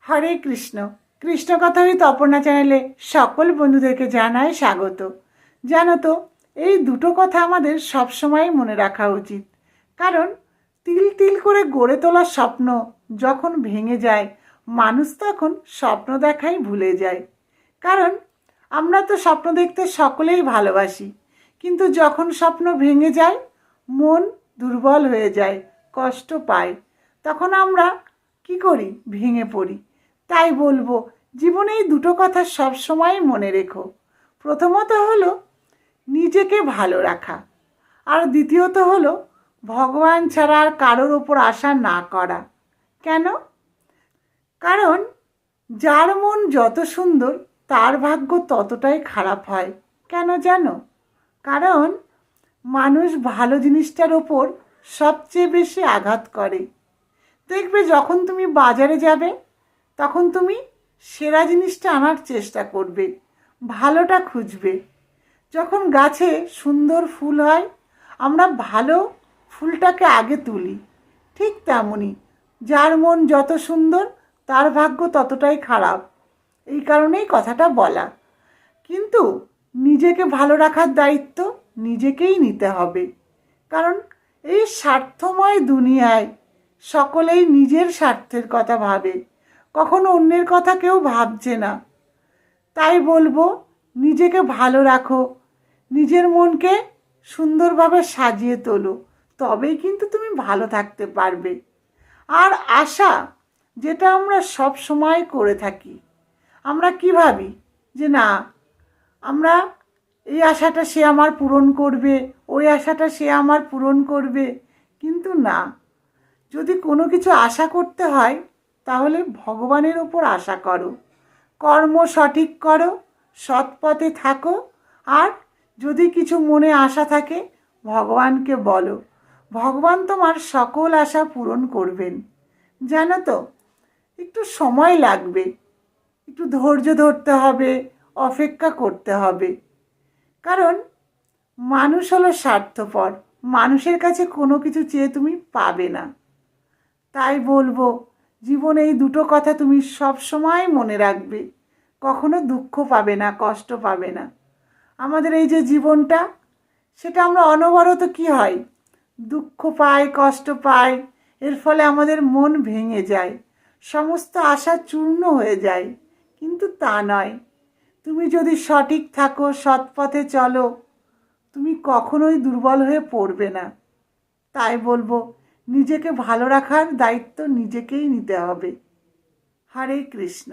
হরে কৃষ্ণ। কৃষ্ণ কথামৃত অপর্ণা চ্যানেলে সকল বন্ধুদেরকে জানাই স্বাগত। জানো তো, এই দুটো কথা আমাদের সবসময় মনে রাখা উচিত। কারণ তিল তিল করে গড়ে তোলা স্বপ্ন যখন ভেঙে যায়, মানুষ তখন স্বপ্ন দেখাই ভুলে যায়। কারণ আমরা তো স্বপ্ন দেখতে সকলেই ভালোবাসি, কিন্তু যখন স্বপ্ন ভেঙে যায়, মন দুর্বল হয়ে যায়, কষ্ট পায়, তখন আমরা কি করি? ভেঙে পড়ি। তাই বলবো, জীবনে এই দুটো কথা সবসময় মনে রেখো। প্রথমত হলো নিজেকে ভালো রাখা, আর দ্বিতীয়ত হলো ভগবান ছাড়া আর কারোর ওপর আশা না করা। কেন? কারণ যার মন যত সুন্দর, তার ভাগ্য ততটাই খারাপ হয়। কেন জানো? কারণ মানুষ ভালো জিনিসটার ওপর সবচেয়ে বেশি আঘাত করে। দেখবে যখন তুমি বাজারে যাবে, তখন তুমি সেরা জিনিসটা আনার চেষ্টা করবে, ভালোটা খুঁজবে। যখন গাছে সুন্দর ফুল হয়, আমরা ভালো ফুলটাকে আগে তুলি। ঠিক তেমনই যার মন যত সুন্দর, তার ভাগ্য ততটাই খারাপ। এই কারণেই কথাটা বলা। কিন্তু নিজেকে ভালো রাখার দায়িত্ব নিজেকেই নিতে হবে। কারণ এই স্বার্থময় দুনিয়ায় সকলেই নিজের স্বার্থের কথা ভাবে, কখনো অন্যের কথা কেউ ভাবছে না। তাই বলবো, নিজেকে ভালো রাখো, নিজের মনকে সুন্দরভাবে সাজিয়ে তোলো, তবেই কিন্তু তুমি ভালো থাকতে পারবে। আর আশা, যেটা আমরা সব সময় করে থাকি, আমরা কি ভাবি যে না, আমরা এই আশাটা সে আমার পূরণ করবে, ওই আশাটা সে আমার পূরণ করবে। কিন্তু না, যদি কোনো কিছু আশা করতে হয়, তাহলে ভগবানের ওপর আশা করো, কর্ম সঠিক করো, সৎ পথে থাকো। আর যদি কিছু মনে আশা থাকে, ভগবানকে বলো, ভগবান তোমার সকল আশা পূরণ করবেন। জানো তো, একটু সময় লাগবে, একটু ধৈর্য ধরতে হবে, অপেক্ষা করতে হবে। কারণ মানুষ হলো স্বার্থপর, মানুষের কাছে কোনো কিছু চেয়ে তুমি পাবে না। তাই বলবো, জীবনে এই দুটো কথা তুমি সব সময় মনে রাখবে। কখনো দুঃখ পাবে না, কষ্ট পাবে না। আমাদের এই যে জীবনটা, সেটা আমরা অনবরত কি হয়, দুঃখ পাই, কষ্ট পাই। এর ফলে আমাদের মন ভেঙে যায়, সমস্ত আশা চূর্ণ হয়ে যায়। কিন্তু তা নয়, তুমি যদি সঠিক থাকো, সৎ পথে চলো, তুমি কখনোই দুর্বল হয়ে পড়বে না। তাই বলবো, নিজেকে ভালো রাখার দায়িত্ব নিজেকেই নিতে হবে। হরে কৃষ্ণ।